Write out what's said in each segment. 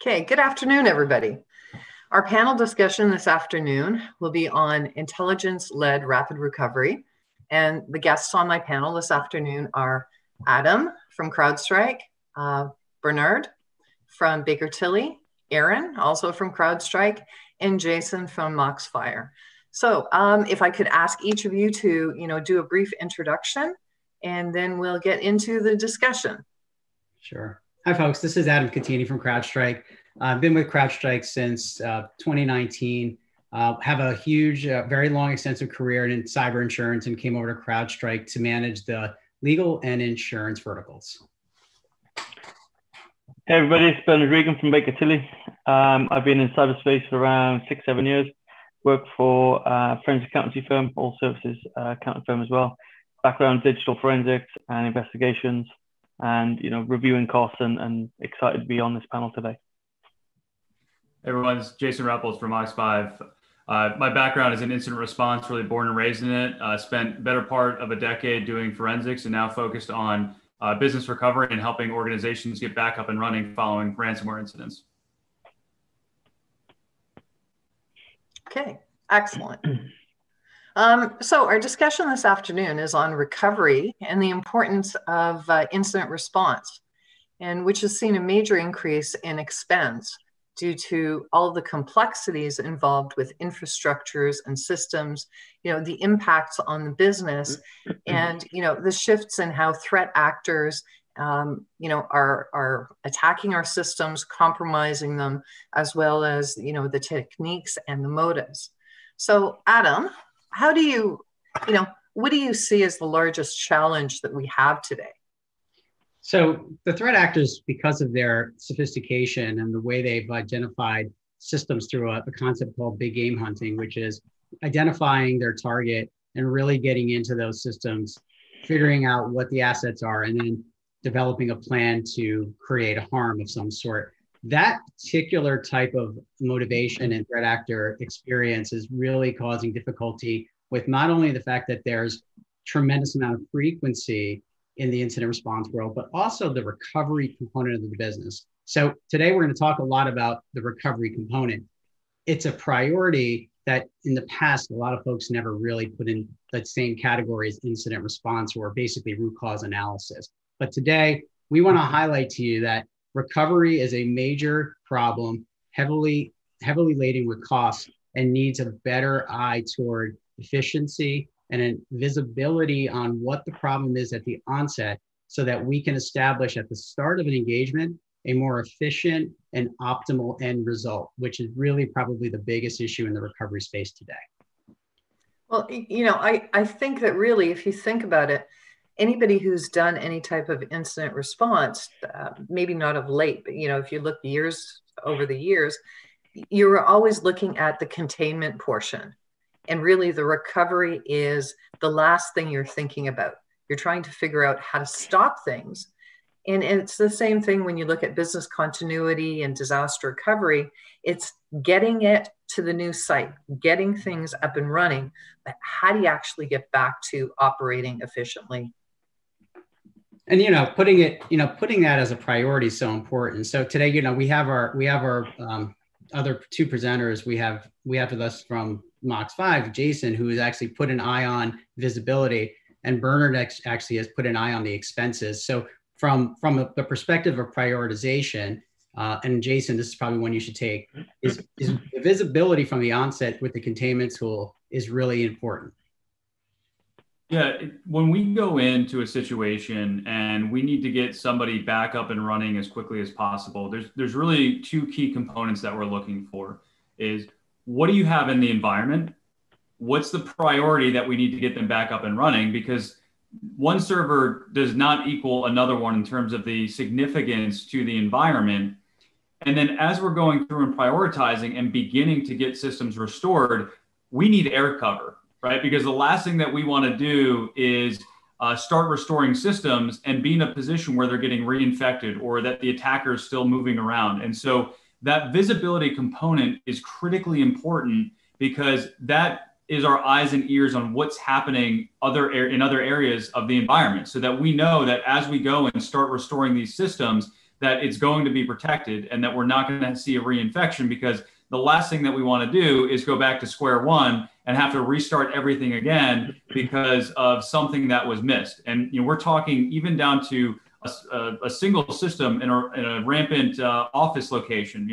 Okay, good afternoon, everybody. Our panel discussion this afternoon will be on intelligence-led rapid recovery. And the guests on my panel this afternoon are Adam from CrowdStrike, Bernard from Baker Tilly, Aaron, also from CrowdStrike, and Jason from MOXFIVE. So if I could ask each of you to, do a brief introduction, and then we'll get into the discussion. Sure. Hi, folks. This is Adam Cottini from CrowdStrike. I've been with CrowdStrike since 2019. Have a huge, very long, extensive career in cyber insurance and came over to CrowdStrike to manage the legal and insurance verticals. Hey, everybody. It's Regan from Baker Tilly. I've been in cyberspace for around 6-7 years. Worked for a forensic accountancy firm, all services accounting firm as well. Background digital forensics and investigations, and reviewing costs, and excited to be on this panel today. Hey everyone, it's Jason Rebholz from MOXFIVE. My background is in incident response, really born and raised in it. Spent better part of a decade doing forensics and now focused on business recovery and helping organizations get back up and running following ransomware incidents. Okay, excellent. So our discussion this afternoon is on recovery and the importance of incident response, and which has seen a major increase in expense due to all of the complexities involved with infrastructures and systems, the impacts on the business, and the shifts in how threat actors are attacking our systems, compromising them, as well as the techniques and the motives. So Adam, what do you see as the largest challenge that we have today? So the threat actors, because of their sophistication and the way they've identified systems through a concept called big game hunting, which is identifying their target and really getting into those systems, figuring out what the assets are, and then developing a plan to create a harm of some sort. That particular type of motivation and threat actor experience is really causing difficulty with not only the fact that there's tremendous amount of frequency in the incident response world, but also the recovery component of the business. So today we're going to talk a lot about the recovery component. It's a priority that in the past, a lot of folks never really put in the same category as incident response, or basically root cause analysis. But today we want to highlight to you that recovery is a major problem, heavily laden with costs, and needs a better eye toward efficiency and a visibility on what the problem is at the onset, so that we can establish at the start of an engagement a more efficient and optimal end result, which is really probably the biggest issue in the recovery space today. Well, I think that really, if you think about it, anybody who's done any type of incident response, maybe not of late, but if you look over the years, you're always looking at the containment portion. And really the recovery is the last thing you're thinking about. You're trying to figure out how to stop things. And it's the same thing when you look at business continuity and disaster recovery. It's getting it to the new site, getting things up and running. But how do you actually get back to operating efficiently? And putting that as a priority is so important. So today, we have our other two presenters. We have with us from MOXFIVE, Jason, who has actually put an eye on visibility, and Bernard actually has put an eye on the expenses. So from the perspective of prioritization, and Jason, this is probably one you should take, is the visibility from the onset with the containment tool is really important. Yeah, when we go into a situation and we need to get somebody back up and running as quickly as possible, there's really two key components that we're looking for. Is what do you have in the environment? What's the priority that we need to get them back up and running? Because one server does not equal another one in terms of the significance to the environment. And then as we're going through and prioritizing and beginning to get systems restored, we need air cover, right? Because the last thing that we want to do is start restoring systems and be in a position where they're getting reinfected or that the attacker is still moving around. And so that visibility component is critically important, because that is our eyes and ears on what's happening in other areas of the environment, so that we know that as we go and start restoring these systems, that it's going to be protected and that we're not going to see a reinfection, because the last thing that we want to do is go back to square one and have to restart everything again because of something that was missed. And we're talking even down to a single system in a rampant office location.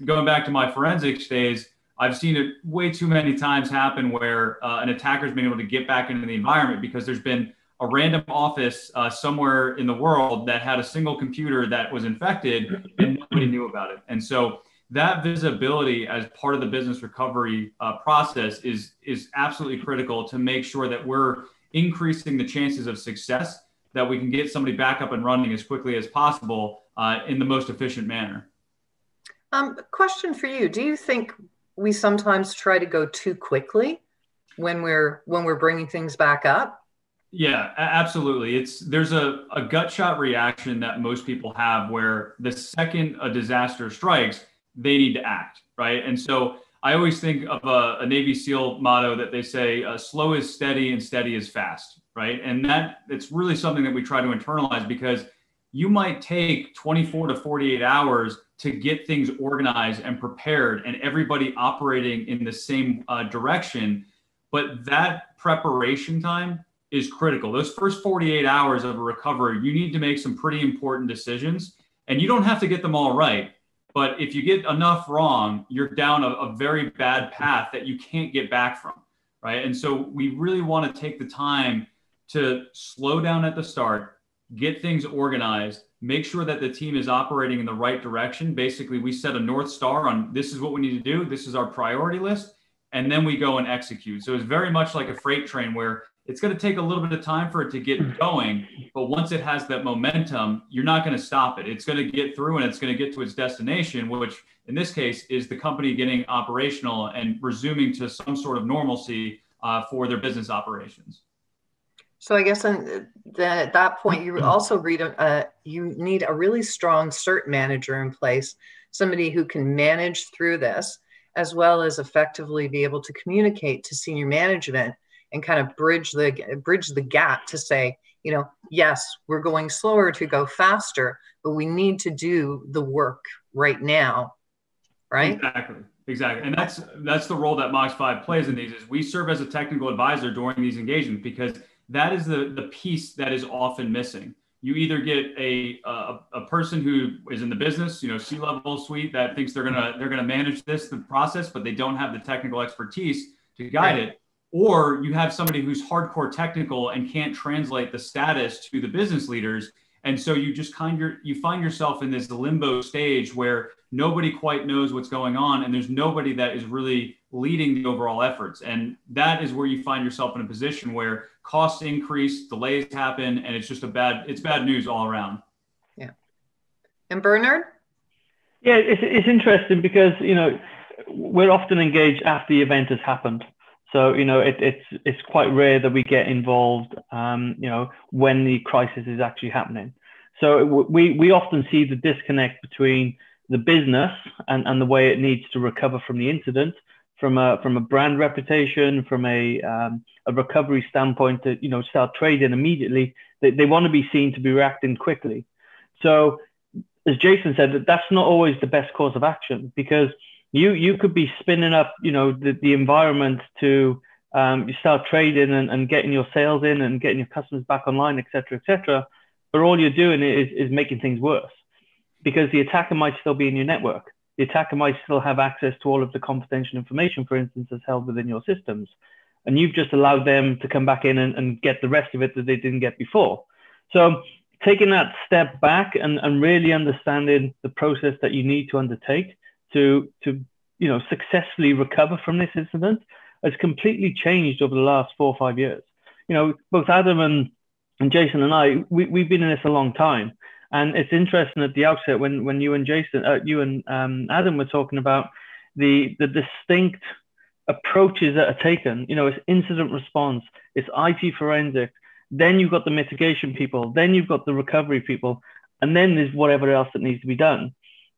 Going back to my forensics days, I've seen it way too many times happen where an attacker's been able to get back into the environment because there's been a random office somewhere in the world that had a single computer that was infected and nobody knew about it. And so that visibility as part of the business recovery process is absolutely critical to make sure that we're increasing the chances of success, that we can get somebody back up and running as quickly as possible in the most efficient manner. Question for you. Do you think we sometimes try to go too quickly when we're bringing things back up? Yeah, absolutely. There's a gut shot reaction that most people have where the second a disaster strikes, they need to act, right? And so I always think of a Navy SEAL motto that they say, slow is steady and steady is fast, right? And it's really something that we try to internalize, because you might take 24 to 48 hours to get things organized and prepared and everybody operating in the same direction. But that preparation time is critical. Those first 48 hours of a recovery, you need to make some pretty important decisions, and you don't have to get them all right. But if you get enough wrong, you're down a very bad path that you can't get back from, right? And so we really want to take the time to slow down at the start, get things organized, make sure that the team is operating in the right direction. Basically, we set a North Star on this is what we need to do. This is our priority list. And then we go and execute. So it's very much like a freight train where it's going to take a little bit of time for it to get going. But once it has that momentum, you're not going to stop it. It's going to get through and it's going to get to its destination, which in this case is the company getting operational and resuming to some sort of normalcy for their business operations. So I guess at that point, you also you need a really strong CERT manager in place, somebody who can manage through this, as well as effectively be able to communicate to senior management and kind of bridge the gap to say, yes, we're going slower to go faster, but we need to do the work right now, right? Exactly. And that's the role that MOXFIVE plays in these, is we serve as a technical advisor during these engagements, because that is the piece that is often missing. You either get a person who is in the business, C-level suite, that thinks they're gonna manage the process, but they don't have the technical expertise to guide it, or you have somebody who's hardcore technical and can't translate the status to the business leaders, and so you just you find yourself in this limbo stage where nobody quite knows what's going on, and there's nobody that is really leading the overall efforts, and that is where you find yourself in a position where costs increase, delays happen, and it's just bad news all around. Yeah. And Bernard? Yeah, it's interesting because, we're often engaged after the event has happened. So, it's quite rare that we get involved, when the crisis is actually happening. So we often see the disconnect between the business and the way it needs to recover from the incident, from a brand reputation, from a recovery standpoint, to start trading immediately. They want to be seen to be reacting quickly. So as Jason said, that's not always the best course of action, because you could be spinning up the environment to you start trading and getting your sales in and getting your customers back online, etc. But all you're doing is making things worse, because the attacker might still be in your network. The attacker might still have access to all of the confidential information, for instance, that's held within your systems. And you've just allowed them to come back in and get the rest of it that they didn't get before. So taking that step back and really understanding the process that you need to undertake to successfully recover from this incident has completely changed over the last 4 or 5 years. Both Adam and Jason and I, we've been in this a long time. And it's interesting at the outset when you and Jason, Adam were talking about the distinct approaches that are taken. It's incident response, it's IT forensics, then you've got the mitigation people, then you've got the recovery people, and then there's whatever else that needs to be done.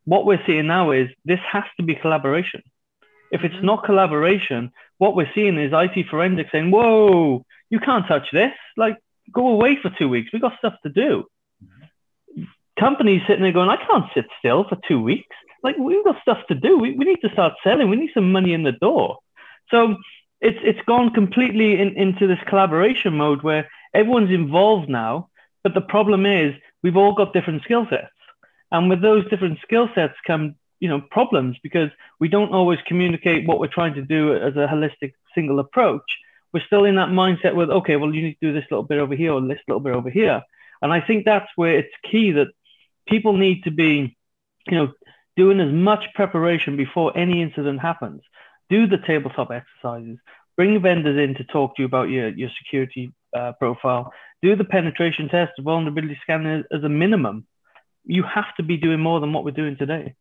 What we're seeing now is this has to be collaboration. If it's not collaboration, what we're seeing is IT forensics saying, whoa, you can't touch this. Like, go away for 2 weeks. We've got stuff to do. companies sitting there going, I can't sit still for 2 weeks. Like, we've got stuff to do. We need to start selling. We need some money in the door. So it's gone completely into this collaboration mode where everyone's involved now. But the problem is we've all got different skill sets. And with those different skill sets come, problems, because we don't always communicate what we're trying to do as a holistic single approach. We're still in that mindset with, okay, well, you need to do this little bit over here or this little bit over here. And I think that's where it's key that people need to be, doing as much preparation before any incident happens. Do the tabletop exercises, bring vendors in to talk to you about your security profile, do the penetration test, vulnerability scanning as a minimum. You have to be doing more than what we're doing today.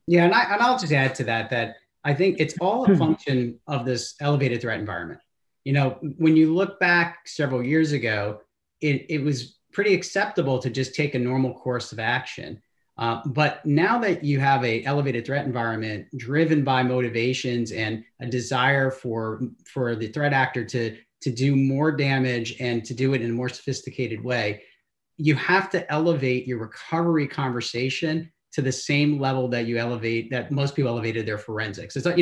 Yeah, and I'll just add to that I think it's all a function of this elevated threat environment. When you look back several years ago, it was pretty acceptable to just take a normal course of action. But now that you have an elevated threat environment driven by motivations and a desire for the threat actor to do more damage and to do it in a more sophisticated way, you have to elevate your recovery conversation to the same level that most people elevated their forensics. It's like,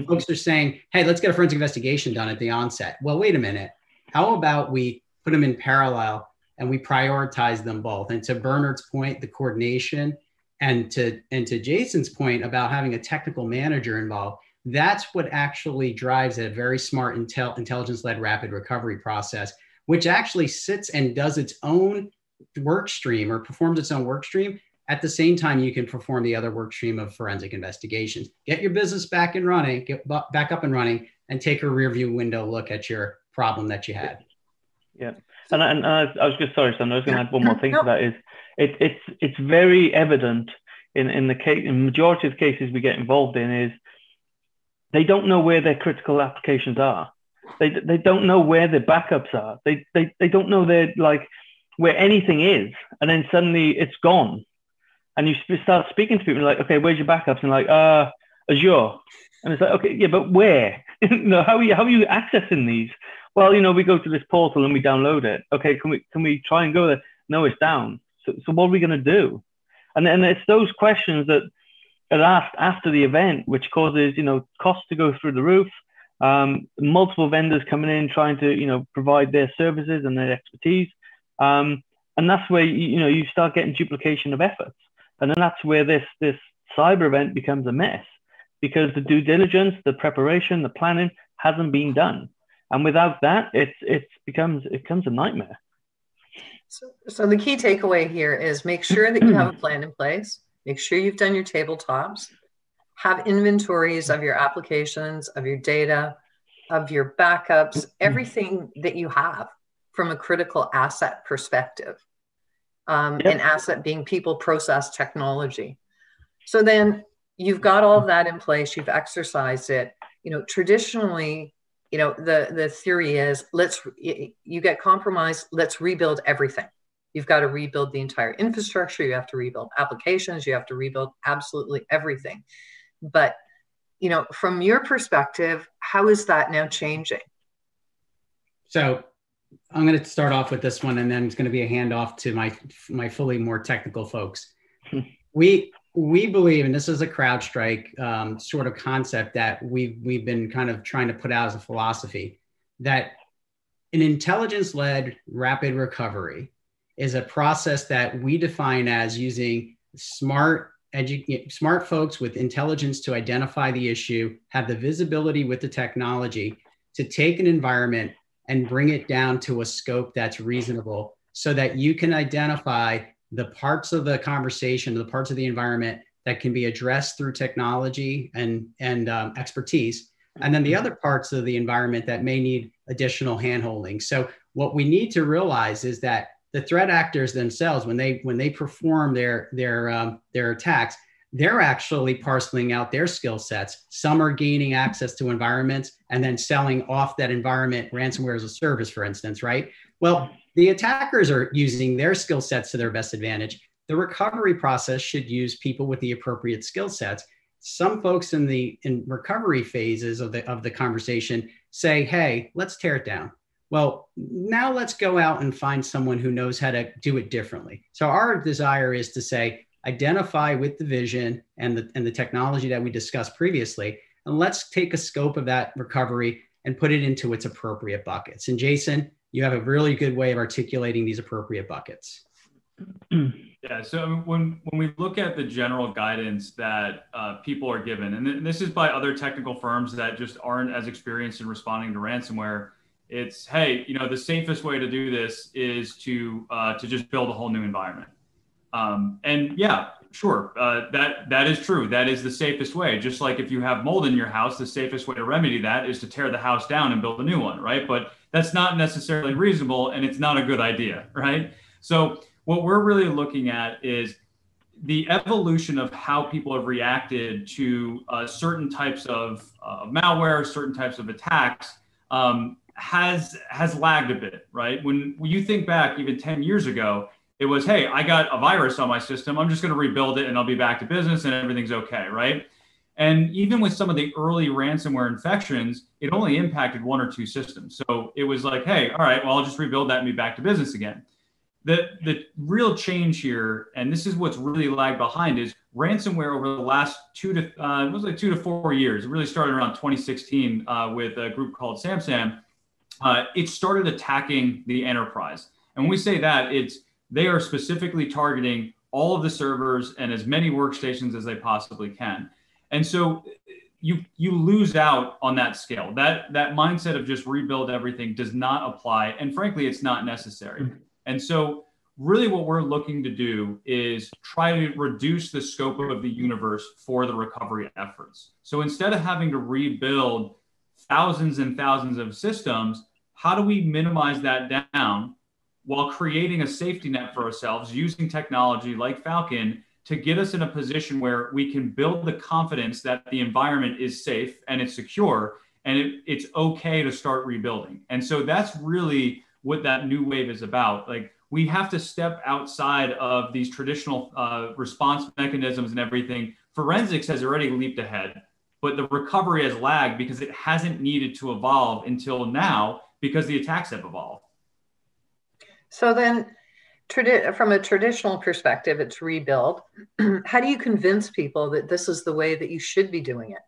folks are saying, hey, let's get a forensic investigation done at the onset. Well, wait a minute. How about we put them in parallel and we prioritize them both? And to Bernard's point, the coordination, and to Jason's point about having a technical manager involved, that's what actually drives a very smart intelligence-led rapid recovery process, which actually sits and does its own work stream or performs its own work stream. At the same time, you can perform the other work stream of forensic investigations. Get your business back up and running, and take a rear view window look at your problem that you had. Yeah, and I was just sorry, Sandra. I was going to add one more thing to that. Is it's very evident in the majority of cases we get involved in is they don't know where their critical applications are. They don't know where their backups are. They don't know where anything is, and then suddenly it's gone. And you start speaking to people like, okay, where's your backups? And like, Azure. And it's like, okay, yeah, but where? How are you accessing these? Well, we go to this portal and we download it. Okay, can we try and go there? No, it's down. So what are we going to do? And it's those questions that are asked after the event, which causes, costs to go through the roof. Multiple vendors coming in trying to, provide their services and their expertise. And that's where, you start getting duplication of efforts. And then that's where this cyber event becomes a mess, because the due diligence, the preparation, the planning hasn't been done. And without that, it becomes a nightmare. So the key takeaway here is make sure that you have a plan in place. Make sure you've done your tabletops. Have inventories of your applications, of your data, of your backups, everything that you have from a critical asset perspective. An asset being people, process, technology. So then you've got all of that in place. You've exercised it. Traditionally, the theory is you get compromised. Let's rebuild everything. You've got to rebuild the entire infrastructure. You have to rebuild applications. You have to rebuild absolutely everything. But, from your perspective, how is that now changing? So I'm going to start off with this one, and then it's going to be a handoff to my fully more technical folks. We believe, and this is a CrowdStrike sort of concept that we've been kind of trying to put out as a philosophy, that an intelligence-led rapid recovery is a process that we define as using smart folks with intelligence to identify the issue, have the visibility with the technology to take an environment and bring it down to a scope that's reasonable, so that you can identify the parts of the conversation, the parts of the environment that can be addressed through technology and expertise, and then the other parts of the environment that may need additional handholding. So what we need to realize is that the threat actors themselves, when they perform their attacks, they're actually parceling out their skill sets. Some are gaining access to environments and then selling off that environment, ransomware as a service, for instance, right? Well, the attackers are using their skill sets to their best advantage. The recovery process should use people with the appropriate skill sets. Some folks in recovery phases of the conversation say, hey, let's tear it down. Well, now let's go out and find someone who knows how to do it differently. So our desire is to say, identify with the vision and the technology that we discussed previously, and let's take a scope of that recovery and put it into its appropriate buckets. And Jason, you have a really good way of articulating these appropriate buckets. Yeah, so when we look at the general guidance that people are given, and this is by other technical firms that just aren't as experienced in responding to ransomware, it's, hey, the safest way to do this is to just build a whole new environment. And yeah, sure, that is true. That is the safest way. Just like if you have mold in your house, the safest way to remedy that is to tear the house down and build a new one, right? But that's not necessarily reasonable, and it's not a good idea, right? So what we're really looking at is the evolution of how people have reacted to certain types of malware, certain types of attacks has lagged a bit, right? When you think back even 10 years ago, it was, hey, I got a virus on my system. I'm just going to rebuild it and I'll be back to business and everything's okay, right? And even with some of the early ransomware infections, it only impacted one or two systems. So it was like, hey, all right, well, I'll just rebuild that and be back to business again. The real change here, and this is what's really lagged behind, is ransomware over the last 2 to 4 years. It really started around 2016 with a group called SamSam. It started attacking the enterprise. And when we say that, they are specifically targeting all of the servers and as many workstations as they possibly can. And so you lose out on that scale. That mindset of just rebuild everything does not apply. And frankly, it's not necessary. And so really what we're looking to do is try to reduce the scope of the universe for the recovery efforts. So instead of having to rebuild thousands and thousands of systems, how do we minimize that down while creating a safety net for ourselves using technology like Falcon to get us in a position where we can build the confidence that the environment is safe and it's secure and it's okay to start rebuilding. And so that's really what that new wave is about. Like, we have to step outside of these traditional response mechanisms and everything. Forensics has already leaped ahead, but the recovery has lagged because it hasn't needed to evolve until now because the attacks have evolved. So then, from a traditional perspective, it's rebuild. How do you convince people that this is the way that you should be doing it?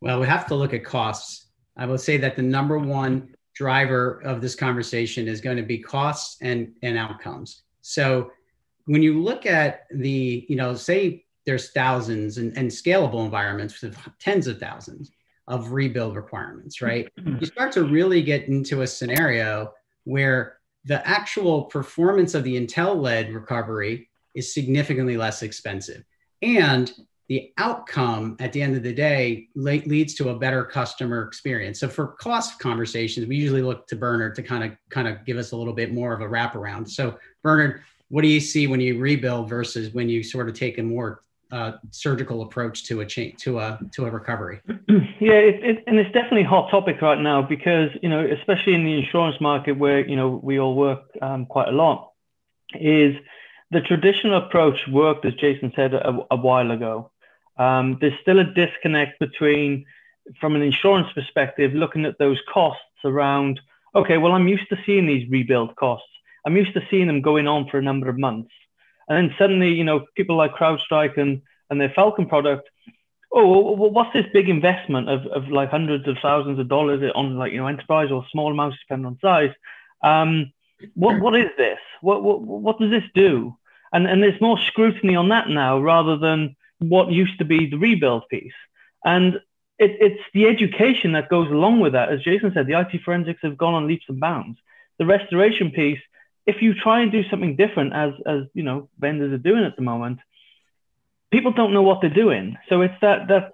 Well, we have to look at costs. I will say that the number one driver of this conversation is going to be costs and outcomes. So when you look at the, say there's thousands and scalable environments with tens of thousands of rebuild requirements, right? You start to really get into a scenario where the actual performance of the Intel-led recovery is significantly less expensive. And the outcome at the end of the day leads to a better customer experience. So for cost conversations, we usually look to Bernard to kind of give us a little bit more of a wraparound. So Bernard, what do you see when you rebuild versus when you sort of take a more surgical approach to a recovery? Yeah, and it's definitely a hot topic right now because, especially in the insurance market where, we all work quite a lot, is the traditional approach worked, as Jason said, a while ago. There's still a disconnect between, from an insurance perspective, looking at those costs around, okay, well, I'm used to seeing these rebuild costs. I'm used to seeing them going on for a number of months. And then suddenly, people like CrowdStrike and their Falcon product, oh, well, what's this big investment of like hundreds of thousands of dollars on enterprise or small amounts depending on size? What is this? What does this do? And there's more scrutiny on that now rather than what used to be the rebuild piece. And it's the education that goes along with that. As Jason said, the IT forensics have gone on leaps and bounds. The restoration piece, if you try and do something different, as vendors are doing at the moment, people don't know what they're doing. So it's that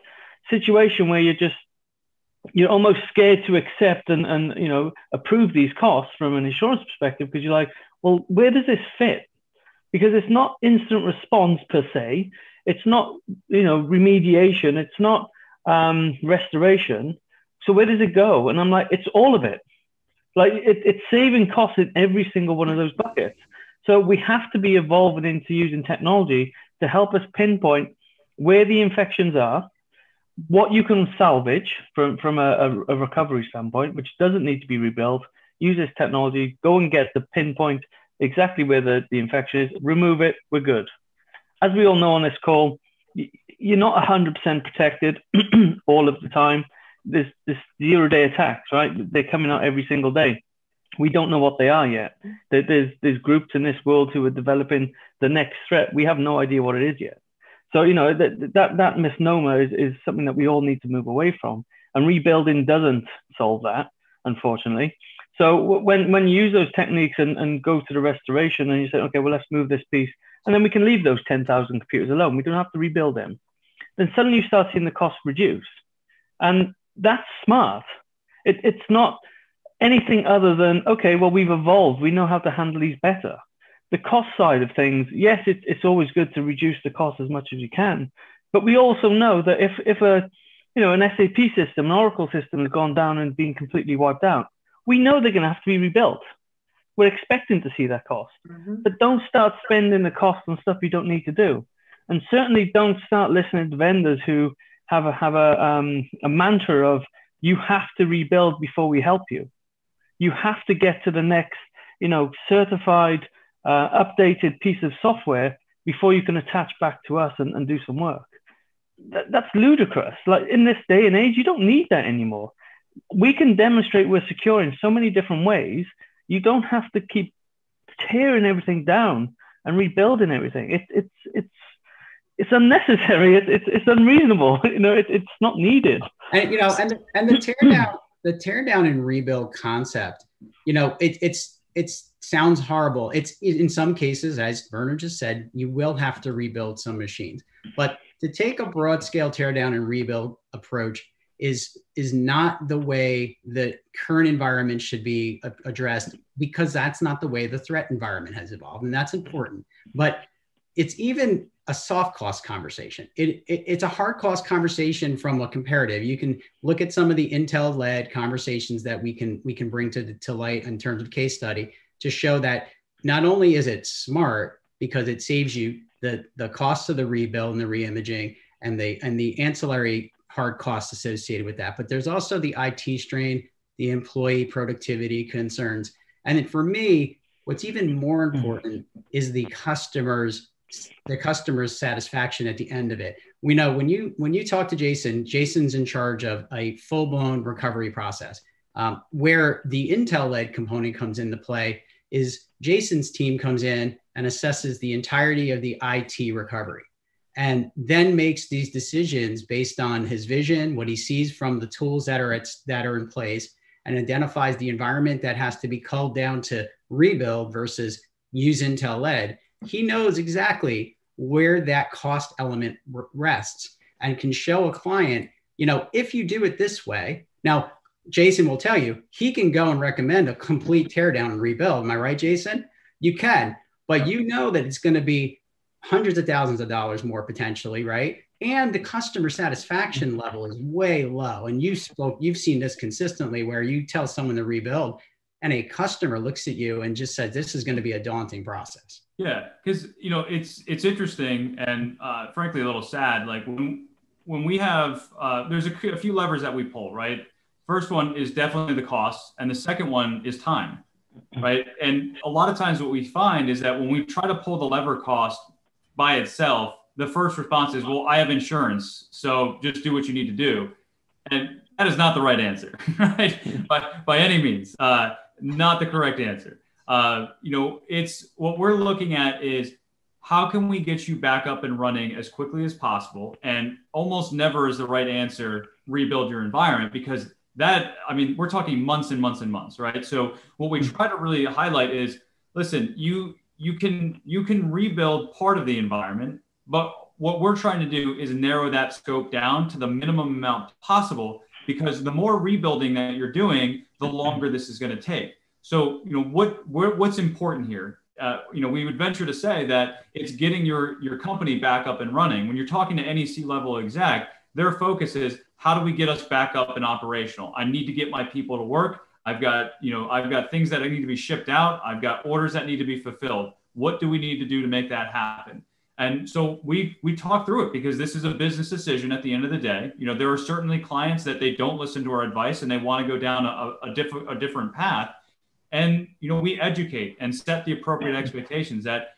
situation where you're almost scared to accept and approve these costs from an insurance perspective because you're like, well, where does this fit? Because it's not incident response per se. It's not, remediation. It's not restoration. So where does it go? And I'm like, it's all of it. Like it's saving costs in every single one of those buckets. So we have to be evolving into using technology to help us pinpoint where the infections are, what you can salvage from a recovery standpoint, which doesn't need to be rebuilt, use this technology, go and get the pinpoint exactly where the infection is, remove it, we're good. As we all know on this call, you're not 100% protected all of the time. There's 0-day attacks, right? They're coming out every single day. We don't know what they are yet. There's groups in this world who are developing the next threat. We have no idea what it is yet. So, you know, that misnomer is something that we all need to move away from. And rebuilding doesn't solve that, unfortunately. So when you use those techniques and go to the restoration and you say, okay, well, let's move this piece, and then we can leave those 10,000 computers alone. We don't have to rebuild them. Then suddenly you start seeing the cost reduce. And that's smart. It's not anything other than, okay, well, we've evolved. We know how to handle these better. The cost side of things, yes, it's always good to reduce the cost as much as you can. But we also know that if an SAP system, an Oracle system has gone down and been completely wiped out, we know they're going to have to be rebuilt. We're expecting to see that cost. But don't start spending the cost on stuff you don't need to do. And certainly don't start listening to vendors who have a mantra of, you have to rebuild before we help you. You have to get to the next, certified, updated piece of software before you can attach back to us and do some work. That's ludicrous. Like, in this day and age, you don't need that anymore. We can demonstrate we're secure in so many different ways. You don't have to keep tearing everything down and rebuilding everything. It's unnecessary. It's unreasonable. It's not needed. And the teardown and rebuild concept, it sounds horrible. It's, in some cases, as Werner just said, you will have to rebuild some machines. But to take a broad scale teardown and rebuild approach is not the way the current environment should be addressed, because that's not the way the threat environment has evolved, and that's important. But it's even a soft cost conversation. It's a hard cost conversation from a comparative. You can look at some of the Intel-led conversations that we can bring to light in terms of case study to show that not only is it smart because it saves you the costs of the rebuild and the reimaging and the ancillary hard costs associated with that, but there's also the IT strain, the employee productivity concerns. And then for me, what's even more important is the customer's satisfaction at the end of it. We know when you talk to Jason's in charge of a full-blown recovery process. Where the Intel-led component comes into play is Jason's team comes in and assesses the entirety of the IT recovery, and then makes these decisions based on his vision, what he sees from the tools that are in place, and identifies the environment that has to be culled down to rebuild versus use Intel-led. He knows exactly where that cost element rests and can show a client, if you do it this way. Now, Jason will tell you, he can go and recommend a complete teardown and rebuild. Am I right, Jason? You can, but that it's going to be hundreds of thousands of dollars more potentially, right? And the customer satisfaction level is way low. And you've seen this consistently, where you tell someone to rebuild and a customer looks at you and just says, this is going to be a daunting process. Yeah, because it's interesting and frankly a little sad. Like when we have there's a few levers that we pull, right? First one is definitely the cost, and the second one is time, right? And a lot of times what we find is that when we try to pull the lever cost by itself, the first response is, well, I have insurance, so just do what you need to do. And that is not the right answer, right? But by any means, not the correct answer. It's what we're looking at is how can we get you back up and running as quickly as possible? And almost never is the right answer, rebuild your environment, because we're talking months and months and months, right? So what we try to really highlight is, listen, you can rebuild part of the environment, but what we're trying to do is narrow that scope down to the minimum amount possible, because the more rebuilding that you're doing, the longer this is going to take. So, what's important here? We would venture to say that it's getting your company back up and running. When you're talking to any C-level exec, their focus is, how do we get us back up and operational? I need to get my people to work. I've got things that I need to be shipped out. I've got orders that need to be fulfilled. What do we need to do to make that happen? And so we talk through it because this is a business decision at the end of the day. You know, there are certainly clients that they don't listen to our advice and they want to go down a different path. And, you know, we educate and set the appropriate expectations that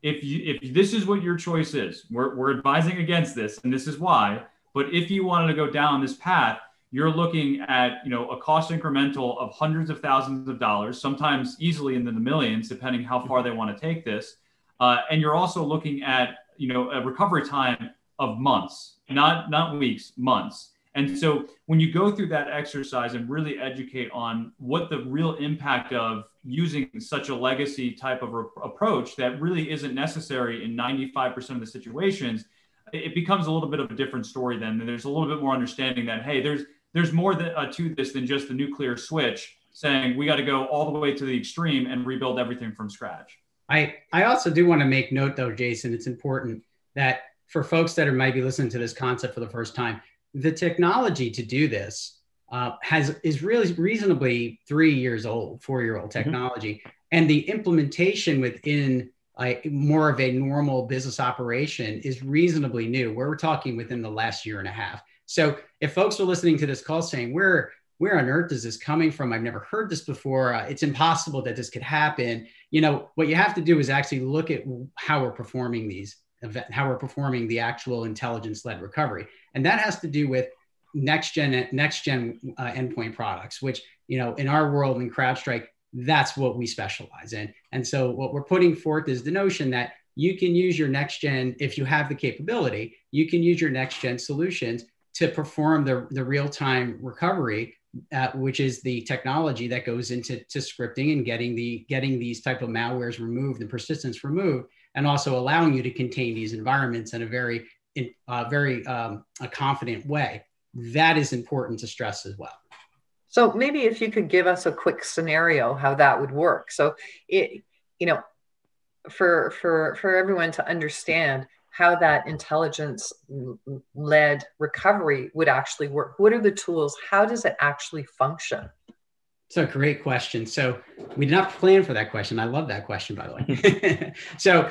if this is what your choice is, we're advising against this, and this is why. But if you wanted to go down this path, you're looking at, you know, a cost incremental of hundreds of thousands of dollars, sometimes easily into the millions, depending how far they want to take this. And you're also looking at, you know, a recovery time of months, not weeks, months. And so when you go through that exercise and really educate on what the real impact of using such a legacy type of approach that really isn't necessary in 95% of the situations, it becomes a little bit of a different story then. And there's a little bit more understanding that, hey, there's more to this than just the nuclear switch saying we got to go all the way to the extreme and rebuild everything from scratch. I also do want to make note, though, Jason, it's important that for folks that might be listening to this concept for the first time, the technology to do this is really reasonably 4-year-old technology. Mm-hmm. And the implementation within more of a normal business operation is reasonably new. We're talking within the last year and a half. So if folks are listening to this call saying, where on earth is this coming from? I've never heard this before. It's impossible that this could happen. You know, what you have to do is actually look at how we're performing the actual intelligence-led recovery. And that has to do with next gen endpoint products, which, you know, in our world in CrowdStrike, that's what we specialize in. And so what we're putting forth is the notion that you can use your next gen, if you have the capability, you can use your next gen solutions to perform the real-time recovery, which is the technology that goes into scripting and getting these type of malwares removed and persistence removed, and also allowing you to contain these environments in a very confident way. That is important to stress as well. So maybe if you could give us a quick scenario how that would work. So for everyone to understand how that intelligence-led recovery would actually work. What are the tools? How does it actually function? It's a great question. So we did not plan for that question. I love that question, by the way.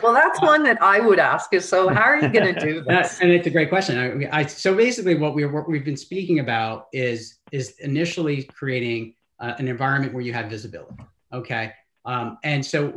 Well, that's one that I would ask is, so how are you going to do this? And it's a great question. So basically what we've been speaking about is initially creating an environment where you have visibility. Okay. And so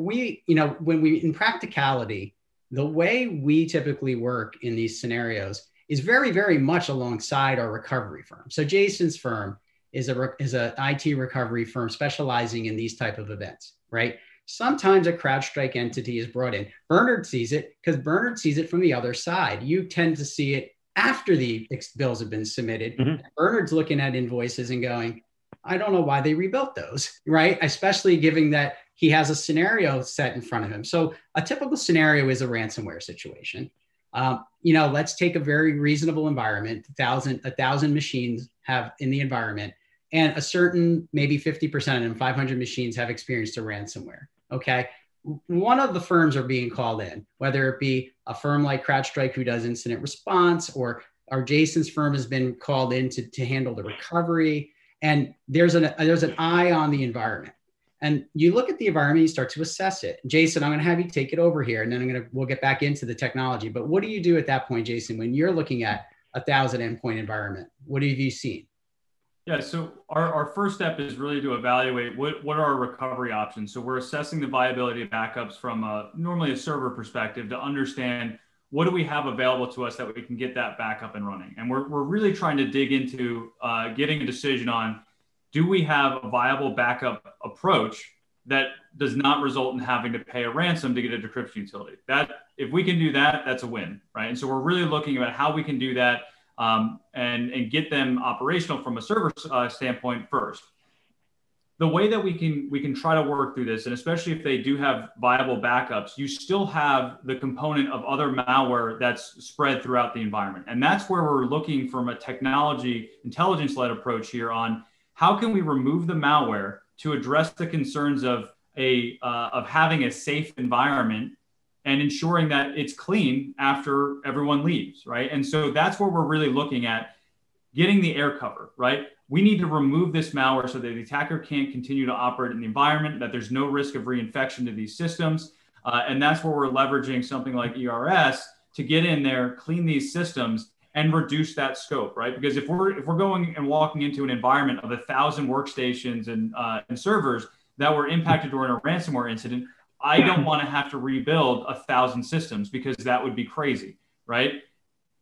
in practicality, the way we typically work in these scenarios is very, very much alongside our recovery firm. So Jason's firm is a IT recovery firm specializing in these type of events, right? Sometimes a CrowdStrike entity is brought in. Bernard sees it because Bernard sees it from the other side. You tend to see it after the bills have been submitted. Mm-hmm. Bernard's looking at invoices and going, I don't know why they rebuilt those, right? Especially given that he has a scenario set in front of him. So a typical scenario is a ransomware situation. Let's take a very reasonable environment. 1,000 machines have in the environment, and a certain maybe 50% of them, 500 machines, have experienced a ransomware. Okay. One of the firms are being called in, whether it be a firm like CrowdStrike who does incident response, or Jason's firm has been called in to handle the recovery. And there's an eye on the environment. And you look at the environment, you start to assess it. Jason, I'm going to have you take it over here, and then we'll get back into the technology. But what do you do at that point, Jason, when you're looking at 1,000 endpoint environment? What have you seen? Yeah, so our first step is really to evaluate what are our recovery options. So we're assessing the viability of backups from normally a server perspective to understand what do we have available to us that we can get that back up and running. And we're really trying to dig into getting a decision on, do we have a viable backup approach that does not result in having to pay a ransom to get a decryption utility? That, if we can do that, that's a win, right? And so we're really looking at how we can do that and get them operational from a server standpoint first. The way that we can try to work through this, and especially if they do have viable backups, you still have the component of other malware that's spread throughout the environment. And that's where we're looking from a technology intelligence-led approach here on how can we remove the malware to address the concerns of having a safe environment and ensuring that it's clean after everyone leaves, right? And so that's where we're really looking at getting the air cover, right? We need to remove this malware so that the attacker can't continue to operate in the environment, that there's no risk of reinfection to these systems. And that's where we're leveraging something like ERS to get in there, clean these systems, and reduce that scope, right? Because if we're going and walking into an environment of 1,000 workstations and servers that were impacted during a ransomware incident, I don't want to have to rebuild 1,000 systems, because that would be crazy, right?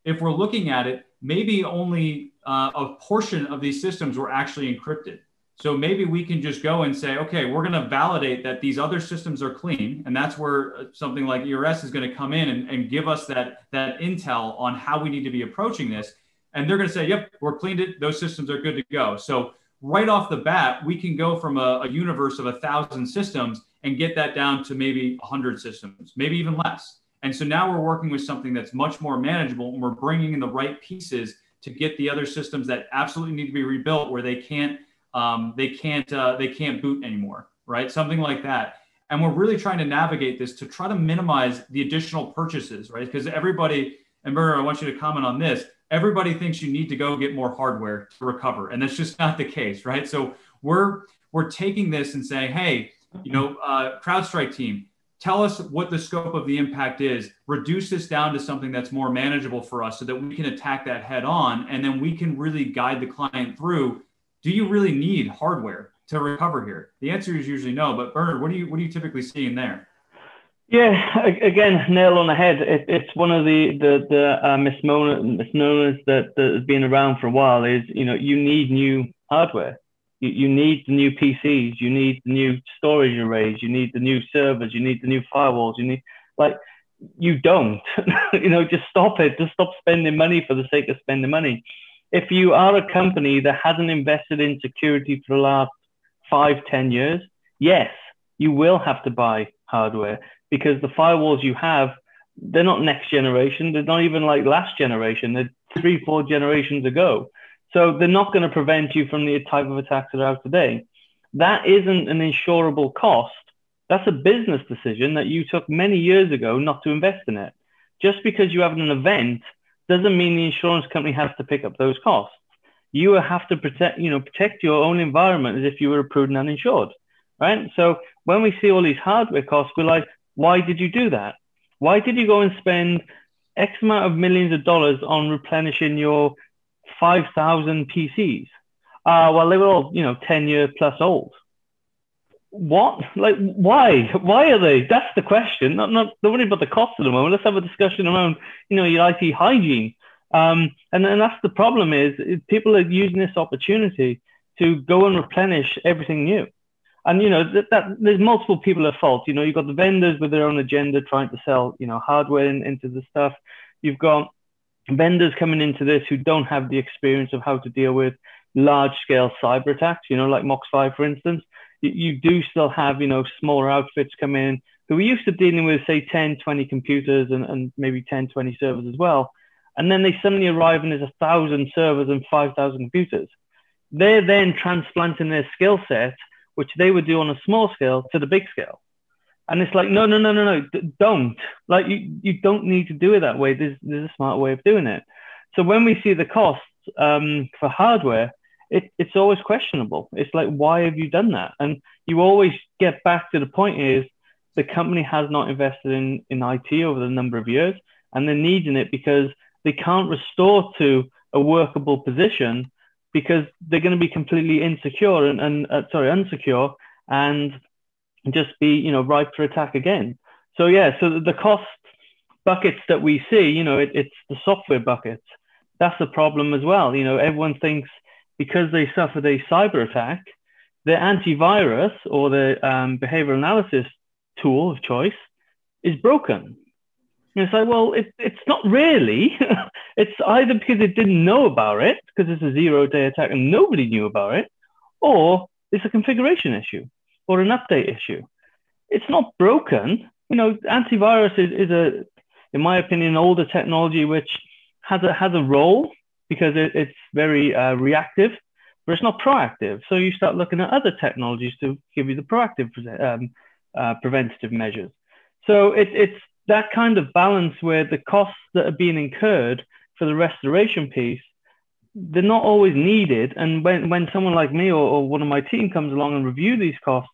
If we're looking at it, maybe only a portion of these systems were actually encrypted. So maybe we can just go and say, okay, we're going to validate that these other systems are clean. And that's where something like ERS is going to come in and give us that intel on how we need to be approaching this. And they're going to say, yep, we're cleaned it. Those systems are good to go. So right off the bat, we can go from a universe of 1,000 systems and get that down to maybe 100 systems, maybe even less. And so now we're working with something that's much more manageable, and we're bringing in the right pieces to get the other systems that absolutely need to be rebuilt, where they can't boot anymore, right? Something like that. And we're really trying to navigate this to try to minimize the additional purchases, right? Because everybody, and Bernard, I want you to comment on this. Everybody thinks you need to go get more hardware to recover, and that's just not the case, right? So we're taking this and saying, hey, CrowdStrike team, tell us what the scope of the impact is, reduce this down to something that's more manageable for us so that we can attack that head on, and then we can really guide the client through, do you really need hardware to recover here? The answer is usually no, but Bernard, what are you typically seeing there? Yeah, again, nail on the head. It's one of the misnomers that has been around for a while is, you need new hardware. You need the new PCs, you need the new storage arrays, you need the new servers, you need the new firewalls, you don't, just stop it. Just stop spending money for the sake of spending money. If you are a company that hasn't invested in security for the last 5-10 years, yes, you will have to buy hardware, because the firewalls you have, they're not next generation. They're not even like last generation. They're 3-4 generations ago. So they're not going to prevent you from the type of attacks that are out today. That isn't an insurable cost. That's a business decision that you took many years ago not to invest in it. Just because you have an event doesn't mean the insurance company has to pick up those costs. You have to protect your own environment as if you were a prudent uninsured, right? So when we see all these hardware costs, we're like, why did you do that? Why did you go and spend X amount of millions of dollars on replenishing your 5,000 PCs? Well, they were all, 10-year plus old. What? Like, why? Why are they? That's the question. Don't worry about the cost at the moment. Let's have a discussion around, your IT hygiene. And that's the problem is people are using this opportunity to go and replenish everything new. And, that there's multiple people at fault. You've got the vendors with their own agenda trying to sell, hardware into the stuff. You've got vendors coming into this who don't have the experience of how to deal with large-scale cyber attacks, like MOXFIVE, for instance. You do still have, smaller outfits come in who are used to dealing with, say, 10, 20 computers and maybe 10, 20 servers as well. And then they suddenly arrive and there's 1,000 servers and 5,000 computers. They're then transplanting their skill set, which they would do on a small scale, to the big scale. And it's like, no, don't. Like, you don't need to do it that way. There's a smart way of doing it. So when we see the costs for hardware, it's always questionable. It's like, why have you done that? And you always get back to the point is the company has not invested in IT over the number of years, and they're needing it because they can't restore to a workable position because they're going to be completely unsecure and just be, ripe for attack again. So yeah, so the cost buckets that we see, it's the software buckets. That's the problem as well. Everyone thinks because they suffered a cyber attack, their antivirus or the behavioral analysis tool of choice is broken. And it's like, well, it's not really. It's either because it didn't know about it, because it's a 0-day attack and nobody knew about it, or it's a configuration issue or an update issue. It's not broken. Antivirus is in my opinion, older technology which has a role because it's very reactive, but it's not proactive. So you start looking at other technologies to give you the proactive preventative measures. So it's that kind of balance where the costs that are being incurred for the restoration piece, they're not always needed. And when someone like me or one of my team comes along and review these costs,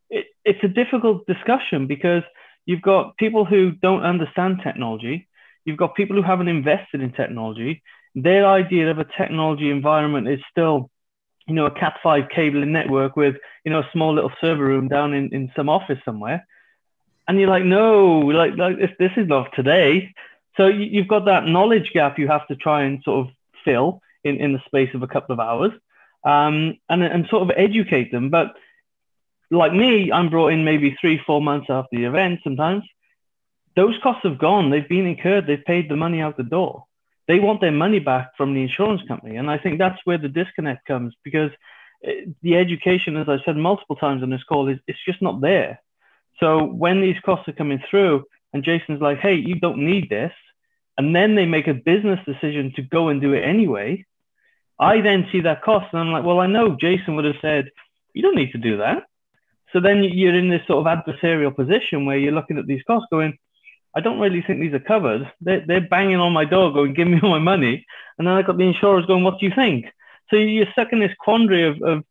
it's a difficult discussion because you've got people who don't understand technology. You've got people who haven't invested in technology. Their idea of a technology environment is still, you know, a Cat5 cabling network with, you know, a small little server room down in some office somewhere. And you're like, no, like this is not today. So you've got that knowledge gap you have to try and sort of fill in the space of a couple of hours, and sort of educate them. But like me, I'm brought in maybe 3-4 months after the event sometimes. Those costs have gone. They've been incurred. They've paid the money out the door. They want their money back from the insurance company. And I think that's where the disconnect comes, because the education, as I said multiple times on this call, it's just not there. So when these costs are coming through and Jason's like, hey, you don't need this, and then they make a business decision to go and do it anyway, I then see that cost and I'm like, well, I know Jason would have said, you don't need to do that. So then you're in this sort of adversarial position where you're looking at these costs going, I don't really think these are covered. They're banging on my door going, give me all my money. And then I got the insurers going, what do you think? So you're stuck in this quandary of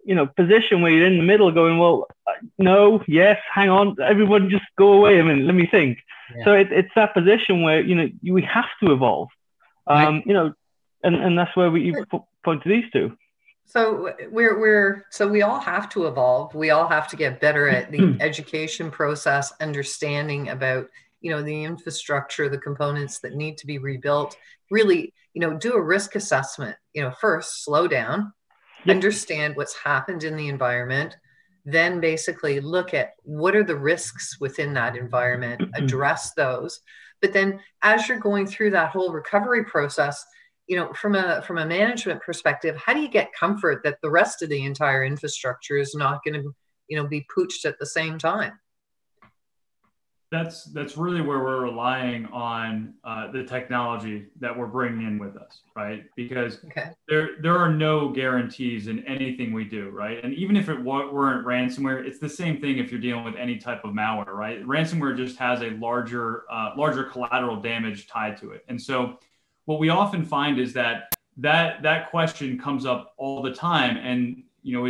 you know, position where you're in the middle going, well, no, yes, hang on, everyone just go away a minute, let me think. Yeah. So it's that position where, you know, we have to evolve, you know, and that's where we point to these two. So we all have to evolve. We all have to get better at the education process, understanding about, you know, the infrastructure, the components that need to be rebuilt, really, you know, do a risk assessment, you know, first slow down, understand what's happened in the environment, then basically look at what are the risks within that environment, address those. But then as you're going through that whole recovery process, you know, from a management perspective, how do you get comfort that the rest of the entire infrastructure is not going to, you know, be pooched at the same time? That's really where we're relying on the technology that we're bringing in with us, right? Because there are no guarantees in anything we do, right? And even if it weren't ransomware, it's the same thing if you're dealing with any type of malware, right? Ransomware just has a larger collateral damage tied to it. And so what we often find is that question comes up all the time, and you know,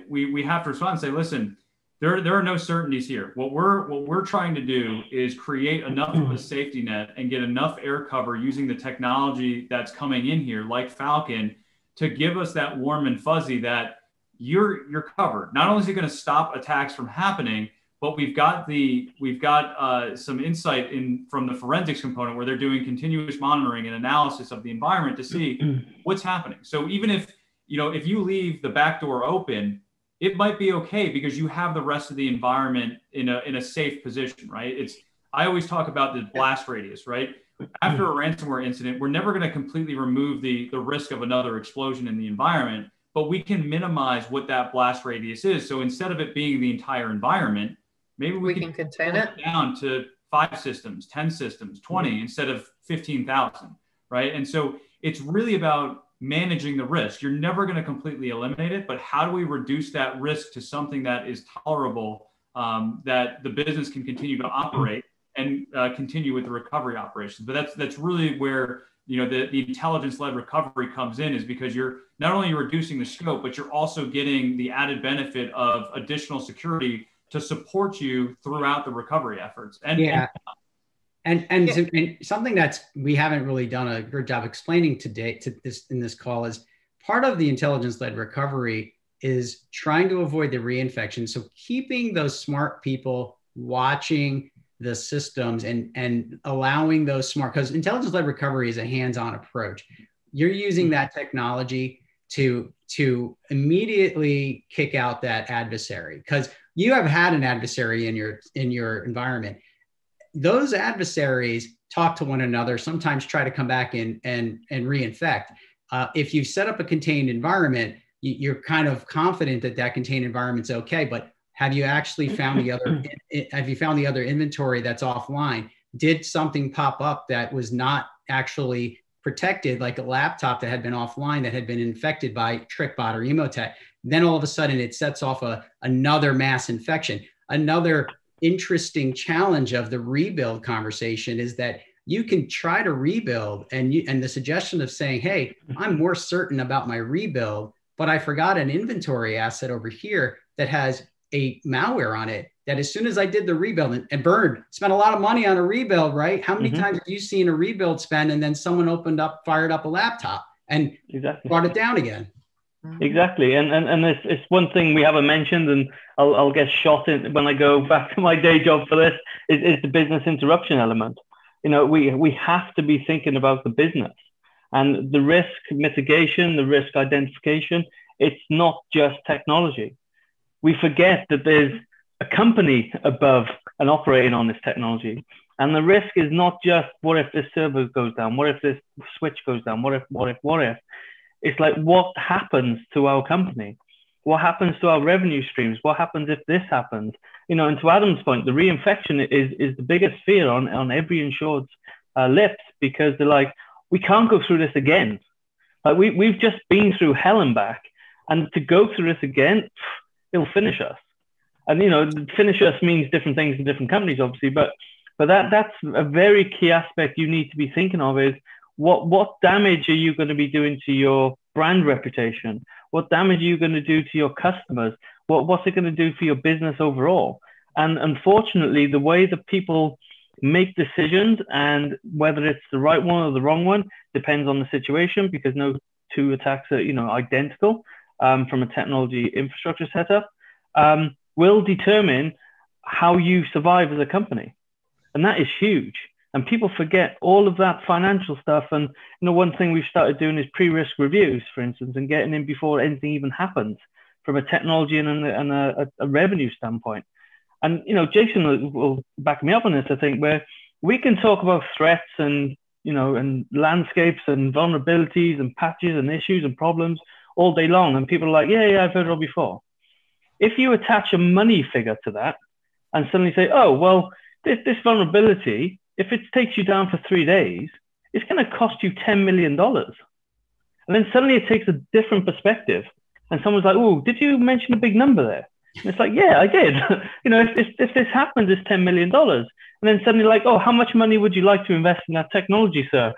we have to respond and say, listen, there are no certainties here. What we're trying to do is create enough of a safety net and get enough air cover using the technology that's coming in here, like Falcon, to give us that warm and fuzzy that you're covered. Not only is it going to stop attacks from happening, but we've got some insight from the forensics component where they're doing continuous monitoring and analysis of the environment to see what's happening. So even if you leave the back door open, it might be okay because you have the rest of the environment in a safe position, right? I always talk about the blast radius, right? After a ransomware incident, we're never going to completely remove the risk of another explosion in the environment, but we can minimize what that blast radius is. So instead of it being the entire environment, maybe we can contain it down to 5 systems, 10 systems, 20 instead of 15,000, right? And so it's really about managing the risk. You're never going to completely eliminate it, but how do we reduce that risk to something that is tolerable, that the business can continue to operate and continue with the recovery operations? But that's really where, you know, the intelligence-led recovery comes in, is because you're not only reducing the scope, but you're also getting the added benefit of additional security to support you throughout the recovery efforts. And something that's we haven't really done a good job explaining today in this call is part of the intelligence-led recovery is trying to avoid the reinfection. So keeping those smart people watching the systems and allowing those because intelligence-led recovery is a hands-on approach. You're using that technology to immediately kick out that adversary, because you have had an adversary in your environment. Those adversaries talk to one another, sometimes try to come back in and reinfect. If you set up a contained environment, you're kind of confident that contained environment's okay, but have you actually found the other inventory that's offline? Did something pop up that was not actually protected, like a laptop that had been offline that had been infected by TrickBot or Emotet? Then all of a sudden it sets off another mass infection. Another interesting challenge of the rebuild conversation is that you can try to rebuild and the suggestion of saying, hey, I'm more certain about my rebuild, but I forgot an inventory asset over here that has a malware on it. that as soon as I did the rebuild and burned, spent a lot of money on a rebuild, right? How many times have you seen a rebuild spend and then someone fired up a laptop and brought it down again? Exactly. And it's one thing we haven't mentioned, and I'll get shot in when I go back to my day job for this, is the business interruption element. You know, we have to be thinking about the business and the risk mitigation, the risk identification. It's not just technology. We forget that there's a company above and operating on this technology. And the risk is not just, what if this server goes down? What if this switch goes down? What if? It's like, what happens to our company? What happens to our revenue streams? What happens if this happens? You know, and to Adam's point, the reinfection is the biggest fear on every insured's lips, because they're like, we can't go through this again. Like we've just been through hell and back, and to go through this again, it'll finish us. And, you know, finish us means different things in different companies, obviously, but that's a very key aspect you need to be thinking of, is what damage are you going to be doing to your brand reputation? What damage are you going to do to your customers? What's it going to do for your business overall? And unfortunately, the way that people make decisions, and whether it's the right one or the wrong one, depends on the situation, because no two attacks are, you know, identical from a technology infrastructure setup, will determine how you survive as a company. And that is huge. And people forget all of that financial stuff. And, you know, one thing we've started doing is pre-risk reviews, for instance, and getting in before anything even happens from a technology and a revenue standpoint. And, you know, Jason will back me up on this, I think, where we can talk about threats and, you know, and landscapes and vulnerabilities and patches and issues and problems all day long. And people are like, yeah, I've heard it all before. If you attach a money figure to that and suddenly say, oh, well, this vulnerability, if it takes you down for 3 days, it's going to cost you $10 million. And then suddenly it takes a different perspective. And someone's like, oh, did you mention a big number there? And it's like, yeah, I did. You know, if this happens, it's $10 million. And then suddenly like, oh, how much money would you like to invest in that technology, sir?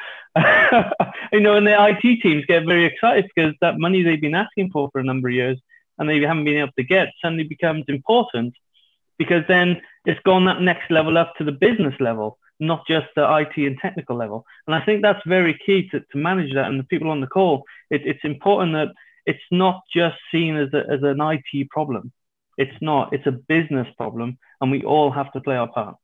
You know, and the IT teams get very excited because that money they've been asking for a number of years and they haven't been able to get suddenly becomes important, because then it's gone that next level up to the business level, not just the IT and technical level. And I think that's very key to manage that. And the people on the call, it's important that it's not just seen as an IT problem. It's not, it's a business problem, and we all have to play our part.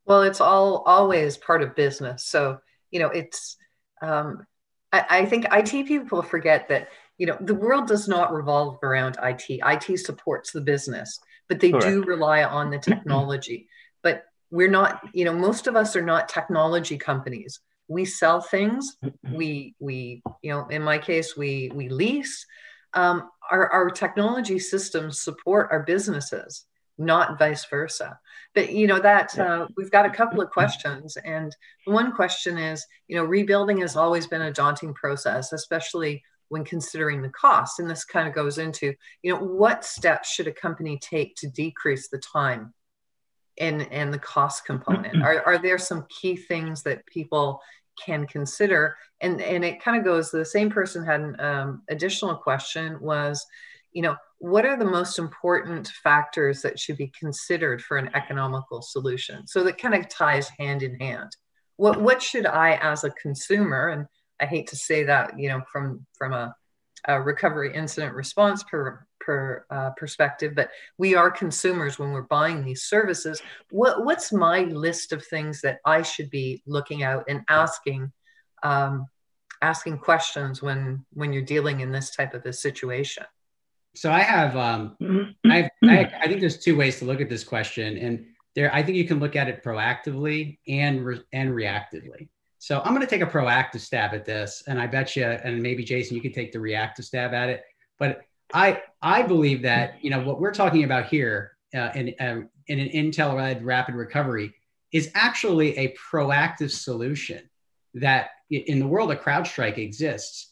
Well, it's always part of business. So, you know, it's, I think IT people forget that, you know, the world does not revolve around IT. IT supports the business, but they do rely on the technology. But we're not, you know, most of us are not technology companies. We sell things. We you know, in my case, we lease. Our technology systems support our businesses, not vice versa. But, you know, that we've got a couple of questions. And one question is, you know, rebuilding has always been a daunting process, especially when considering the cost. And this kind of goes into, you know, what steps should a company take to decrease the time and the cost component? Are there some key things that people can consider? And it kind of goes, the same person had an additional question was, you know, what are the most important factors that should be considered for an economical solution? So that kind of ties hand in hand. What should I, as a consumer, and I hate to say that, you know, from a recovery incident response perspective, but we are consumers when we're buying these services. What's my list of things that I should be looking out and asking questions when you're dealing in this type of a situation? So I have, I think there's two ways to look at this question, and I think you can look at it proactively and reactively. So I'm going to take a proactive stab at this, and I bet you, and maybe Jason, you could take the reactive stab at it. But I believe that, you know, what we're talking about here in an Intel-led rapid recovery is actually a proactive solution that in the world of CrowdStrike exists,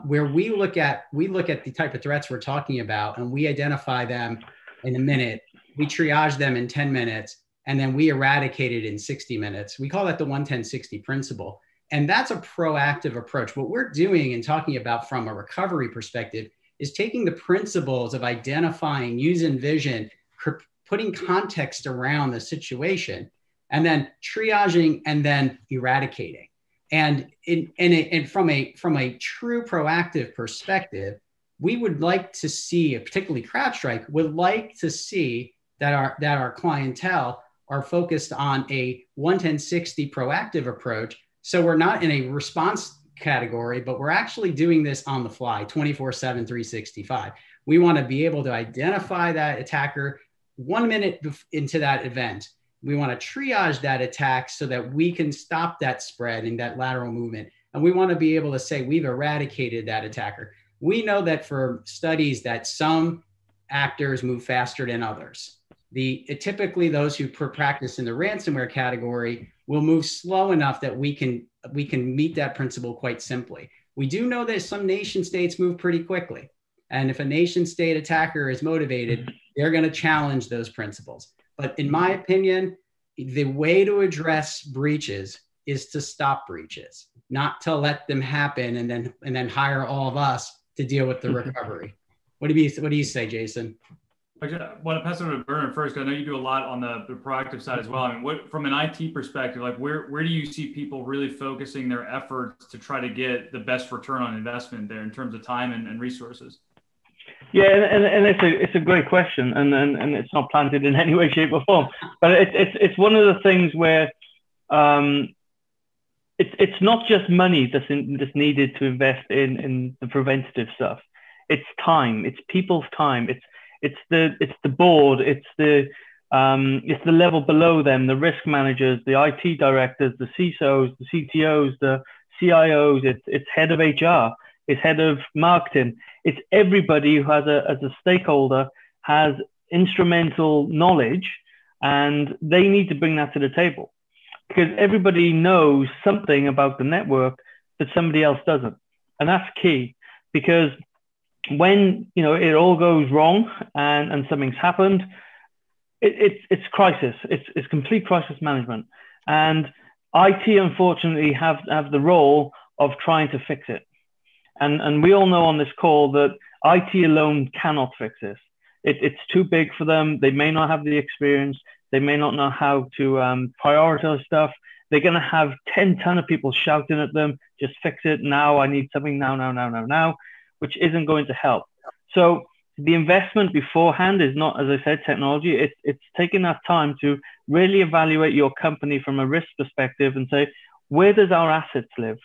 where we look at the type of threats we're talking about, and we identify them in a minute, we triage them in 10 minutes, and then we eradicate it in 60 minutes. We call that the 1-10-60 principle. And that's a proactive approach. What we're doing and talking about from a recovery perspective is taking the principles of identifying, use and vision, putting context around the situation, and then triaging and then eradicating. And from a true proactive perspective, we would like to see, particularly CrowdStrike, would like to see that our clientele are focused on a 11060 proactive approach. So we're not in a response category, but we're actually doing this on the fly, 24/7, 365. We want to be able to identify that attacker 1 minute into that event. We want to triage that attack so that we can stop that spread and that lateral movement. And we want to be able to say we've eradicated that attacker. We know that for studies that some actors move faster than others. Typically those who practice in the ransomware category will move slow enough that we can meet that principle quite simply. We do know that some nation states move pretty quickly. And if a nation state attacker is motivated, they're going to challenge those principles. But in my opinion, the way to address breaches is to stop breaches, not to let them happen and then hire all of us to deal with the recovery. What do you say, Jason? I want to pass it over to Bernard first, because I know you do a lot on the proactive side as well. I mean, from an IT perspective, like where do you see people really focusing their efforts to try to get the best return on investment there in terms of time and resources? Yeah, and it's a great question, and it's not planted in any way, shape, or form. But it's one of the things where it's not just money that's needed to invest in the preventative stuff. It's time. It's people's time. It's the board. It's the level below them, the risk managers, the IT directors, the CISOs, the CTOs, the CIOs. It's head of HR. It's head of marketing. It's everybody who has as a stakeholder has instrumental knowledge, and they need to bring that to the table, because everybody knows something about the network that somebody else doesn't. And that's key, because when it all goes wrong and something's happened, it's crisis. It's complete crisis management. And IT, unfortunately, have the role of trying to fix it. And we all know on this call that IT alone cannot fix this. It's too big for them. They may not have the experience. They may not know how to prioritize stuff. They're going to have 10 ton of people shouting at them, just fix it now. I need something now, which isn't going to help. So the investment beforehand is not, as I said, technology. It's taking that time to really evaluate your company from a risk perspective and say, where does our assets live?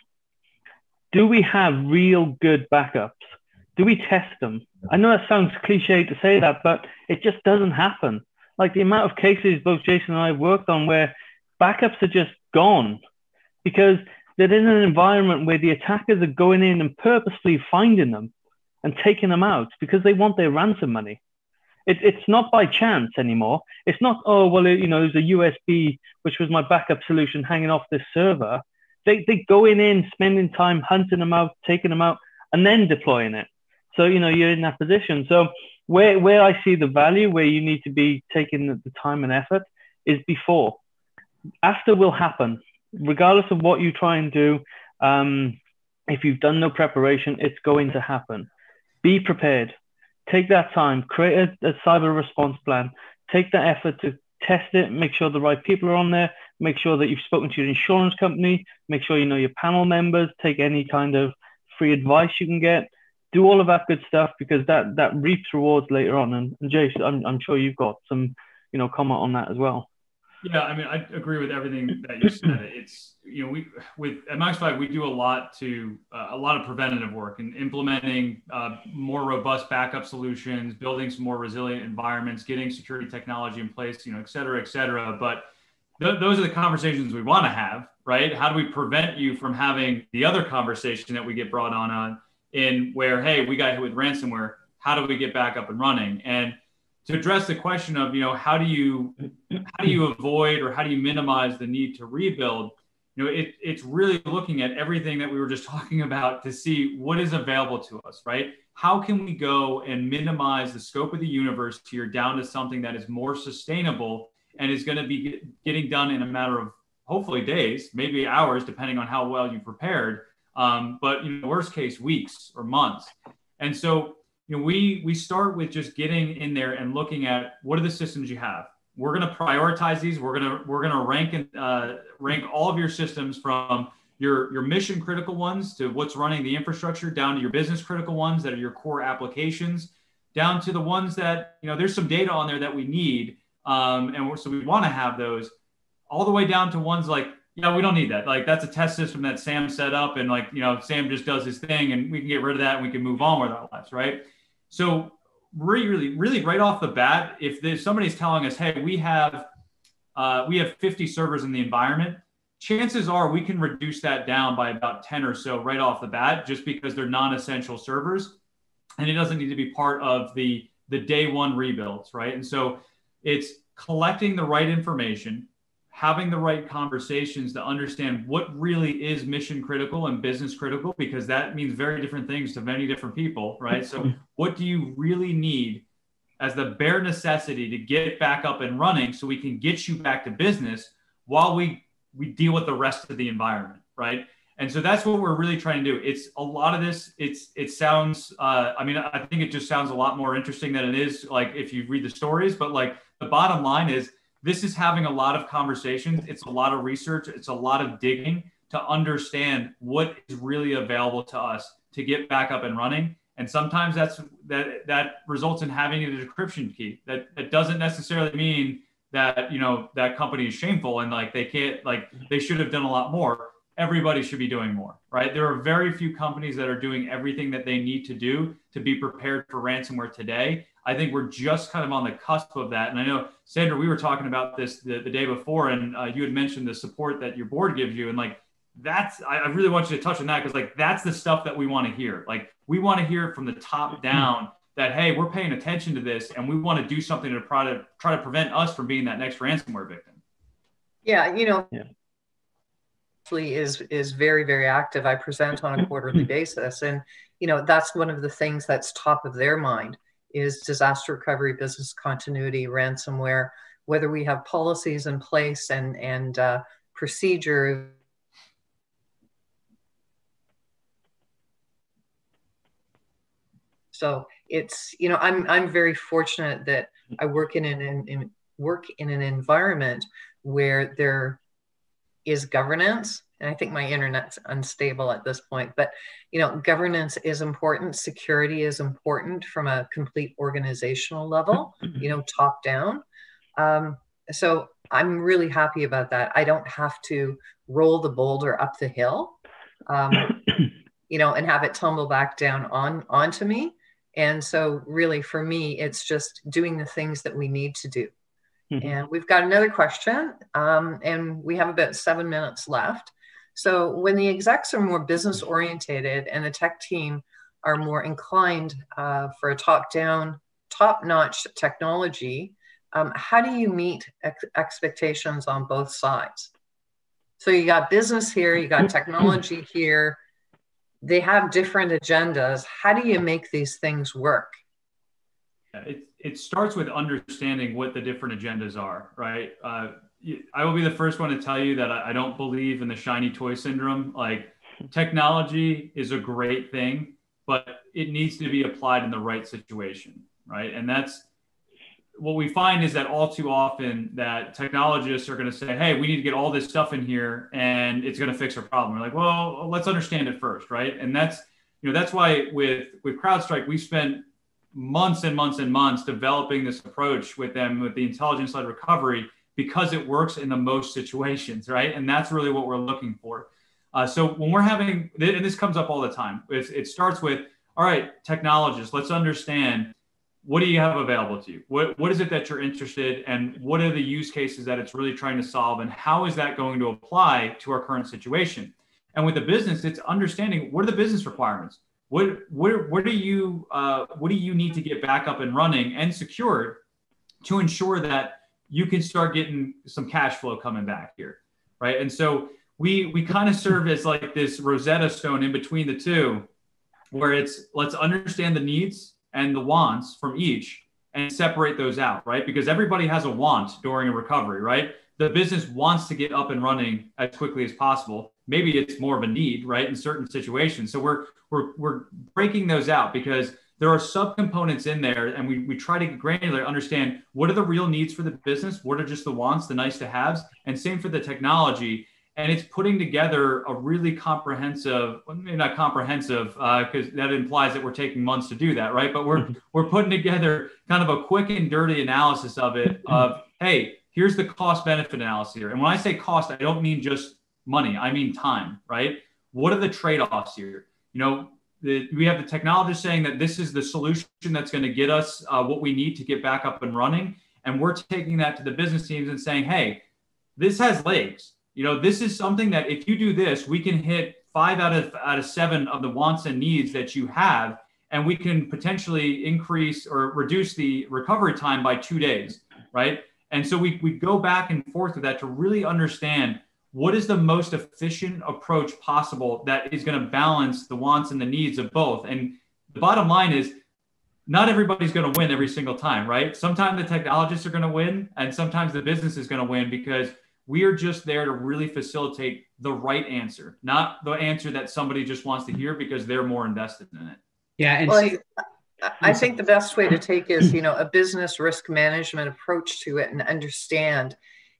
Do we have real good backups? Do we test them? I know that sounds cliche to say that, but it just doesn't happen. Like the amount of cases both Jason and I have worked on where backups are just gone because they're in an environment where the attackers are going in and purposely finding them and taking them out because they want their ransom money. It's not by chance anymore. It's not, oh, well, there's a USB, which was my backup solution hanging off this server. They going in, spending time hunting them out, taking them out, and then deploying it. So, you're in that position. So where I see the value, where you need to be taking the time and effort is before. After will happen, regardless of what you try and do. If you've done no preparation, it's going to happen. Be prepared. Take that time, create a cyber response plan, take that effort to test it, make sure the right people are on there, make sure that you've spoken to your insurance company, make sure you know your panel members, take any kind of free advice you can get, do all of that good stuff, because that reaps rewards later on. And Jason, I'm sure you've got some, comment on that as well. Yeah, I mean, I agree with everything that you said. It's, at MOXFIVE, we do a lot of preventative work and implementing more robust backup solutions, building some more resilient environments, getting security technology in place, et cetera, et cetera. But those are the conversations we want to have, right? How do we prevent you from having the other conversation that we get brought on in where, hey, we got hit with ransomware. How do we get back up and running? And to address the question of, how do you avoid or how do you minimize the need to rebuild? It's really looking at everything that we were just talking about to see what is available to us, right? How can we go and minimize the scope of the universe here down to something that is more sustainable and is going to be getting done in a matter of hopefully days, maybe hours, depending on how well you prepared. But worst case, weeks or months. And so we start with just getting in there and looking at what are the systems you have. We're going to prioritize these. We're going to rank all of your systems from your mission critical ones to what's running the infrastructure, down to your business critical ones that are your core applications, down to the ones that, there's some data on there that we need. So we want to have those, all the way down to ones like, yeah, we don't need that. Like, that's a test system that Sam set up, and Sam just does his thing, and we can get rid of that and we can move on with our lives, right? So really right off the bat, if somebody's telling us, hey, we have 50 servers in the environment, chances are we can reduce that down by about 10 or so right off the bat, just because they're non-essential servers, and it doesn't need to be part of the day one rebuilds, right? And so it's collecting the right information, having the right conversations to understand what really is mission critical and business critical, because that means very different things to many different people, right? So what do you really need as the bare necessity to get back up and running so we can get you back to business while we deal with the rest of the environment, right? And so that's what we're really trying to do. It's a lot of this, it sounds, I think it just sounds a lot more interesting than it is, like, if you read the stories, but like the bottom line is, this is having a lot of conversations. It's a lot of research. It's a lot of digging to understand what is really available to us to get back up and running. And sometimes that results in having a decryption key. That doesn't necessarily mean that, that company is shameful and like they can't, like, they should have done a lot more. Everybody should be doing more, right? There are very few companies that are doing everything that they need to do to be prepared for ransomware today. I think we're just kind of on the cusp of that. And I know, Sandra, we were talking about this the day before, and you had mentioned the support that your board gives you. And like, I really want you to touch on that, because like, that's the stuff that we want to hear. Like, we want to hear it from the top down that, hey, we're paying attention to this and we want to do something to try to prevent us from being that next ransomware victim. Yeah. Is very, very active. I present on a quarterly basis. And, that's one of the things that's top of their mind is disaster recovery, business continuity, ransomware, whether we have policies in place and procedure. So it's, I'm very fortunate that I work in an environment where there is governance. And I think my internet's unstable at this point, but governance is important. Security is important from a complete organizational level, top down. So I'm really happy about that. I don't have to roll the boulder up the hill, and have it tumble back down onto me. And so really for me, it's just doing the things that we need to do. And we've got another question, and we have about 7 minutes left. So when the execs are more business orientated and the tech team are more inclined for a top-notch technology, how do you meet expectations on both sides? So you got business here, you got technology here. They have different agendas. How do you make these things work? It starts with understanding what the different agendas are, right? I will be the first one to tell you that I don't believe in the shiny toy syndrome. Like, technology is a great thing, but it needs to be applied in the right situation, right? And that's what we find, is that all too often that technologists are going to say, hey, we need to get all this stuff in here and it's going to fix our problem. We're like, well, let's understand it first, right? And that's why with CrowdStrike, we spent months and months and months developing this approach with them, with the intelligence-led recovery, because it works in the most situations, right? And that's really what we're looking for. So when we're having, and this comes up all the time, it starts with, all right, technologists, let's understand, what do you have available to you? What is it that you're interested in, and what are the use cases that it's really trying to solve, and how is that going to apply to our current situation? And with the business, it's understanding, what are the business requirements? What do you need to get back up and running and secured to ensure that you can start getting some cash flow coming back here, right? And so we kind of serve as like this Rosetta Stone in between the two, where it's, let's understand the needs and the wants from each and separate those out, right? Because everybody has a want during a recovery, right? The business wants to get up and running as quickly as possible. Maybe it's more of a need, right, in certain situations. So we're breaking those out, because there are subcomponents in there, and we try to get granular, understand what are the real needs for the business, what are just the wants, the nice to haves, and same for the technology. And it's putting together a really comprehensive, well, maybe not comprehensive, because that implies that we're taking months to do that, right? But we're putting together kind of a quick and dirty analysis of it, of, hey, here's the cost benefit analysis here. And when I say cost, I don't mean just money, I mean time, right? What are the trade-offs here? You know, we have the technologist saying that this is the solution that's going to get us what we need to get back up and running. And we're taking that to the business teams and saying, hey, this has legs. You know, this is something that if you do this, we can hit 5 out of 7 of the wants and needs that you have, and we can potentially increase or reduce the recovery time by 2 days, right? And so we go back and forth with that to really understand what is the most efficient approach possible that is going to balance the wants and the needs of both. And the bottom line is not everybody's going to win every single time, right? Sometimes the technologists are going to win, and sometimes the business is going to win, because we are just there to really facilitate the right answer, not the answer that somebody just wants to hear because they're more invested in it. Yeah. And well, I think the best way to take is, you know, a business risk management approach to it, and understand,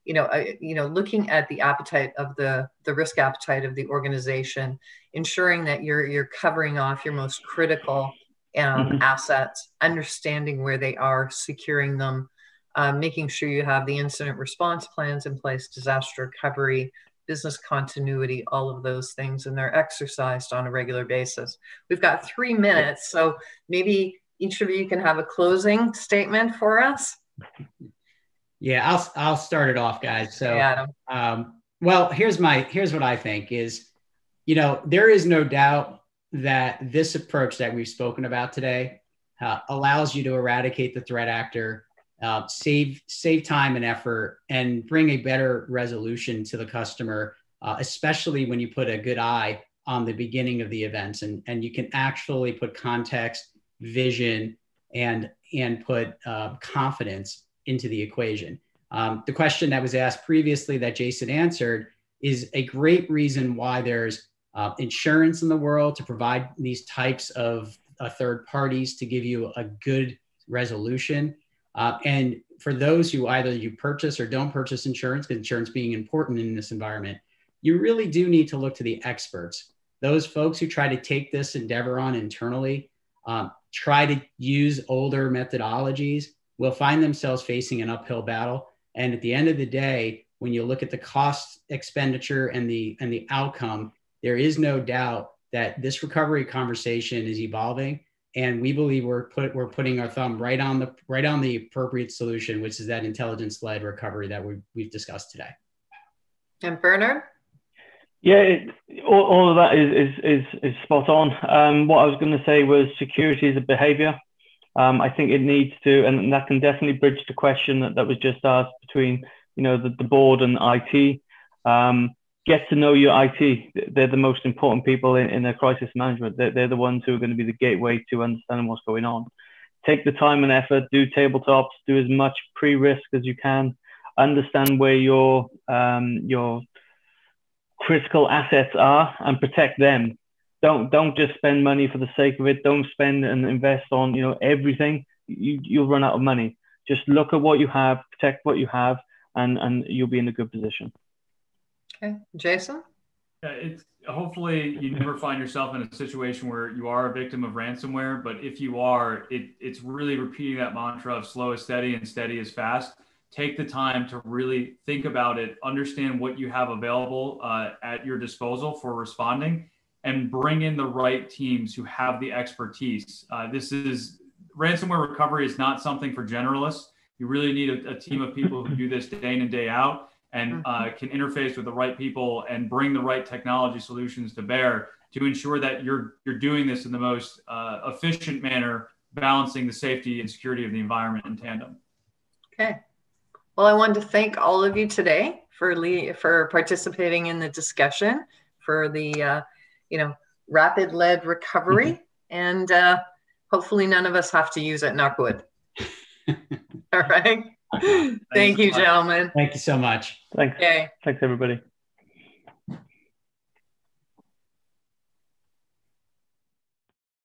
looking at the appetite of the risk appetite of the organization, ensuring that you're covering off your most critical assets, understanding where they are, securing them, making sure you have the incident response plans in place, disaster recovery, business continuity, all of those things, and they're exercised on a regular basis. We've got 3 minutes, so maybe each of you can have a closing statement for us. Yeah, I'll start it off, guys. So, Adam. Well, here's what I think is, there is no doubt that this approach that we've spoken about today allows you to eradicate the threat actor, save time and effort, and bring a better resolution to the customer, especially when you put a good eye on the beginning of the events, and you can actually put context, vision, and put confidence into the equation. The question that was asked previously that Jason answered is a great reason why there's insurance in the world to provide these types of third parties to give you a good resolution. And for those who either you purchase or don't purchase insurance, because insurance being important in this environment, you really do need to look to the experts. Those folks who try to take this endeavor on internally, try to use older methodologies, will find themselves facing an uphill battle. And at the end of the day, when you look at the cost expenditure and the outcome, there is no doubt that this recovery conversation is evolving. And we believe we're putting our thumb right on the appropriate solution, which is that intelligence-led recovery that we've discussed today. And Bernard? Yeah, all of that is spot on. What I was going to say was security is a behavior. I think it needs to, and that can definitely bridge the question that was just asked between, the board and IT. Get to know your IT. They're the most important people in their crisis management. They're the ones who are going to be the gateway to understanding what's going on. Take the time and effort, do tabletops, do as much pre-risk as you can, understand where your critical assets are and protect them. Don't just spend money for the sake of it. Don't spend and invest on, everything. You'll run out of money. Just look at what you have, protect what you have, and you'll be in a good position. Okay, Jason? It's hopefully you never find yourself in a situation where you are a victim of ransomware, but if you are, it's really repeating that mantra of slow is steady and steady is fast. Take the time to really think about it, understand what you have available at your disposal for responding, and bring in the right teams who have the expertise. Ransomware recovery is not something for generalists. You really need a team of people who do this day in and day out, and can interface with the right people and bring the right technology solutions to bear to ensure that you're doing this in the most efficient manner, balancing the safety and security of the environment in tandem. Okay. Well, I wanted to thank all of you today for participating in the discussion, for the rapid-led recovery, and hopefully none of us have to use it, knock wood. All right. Thank you, gentlemen. Thank you so much. Thanks. Okay. Thanks, everybody.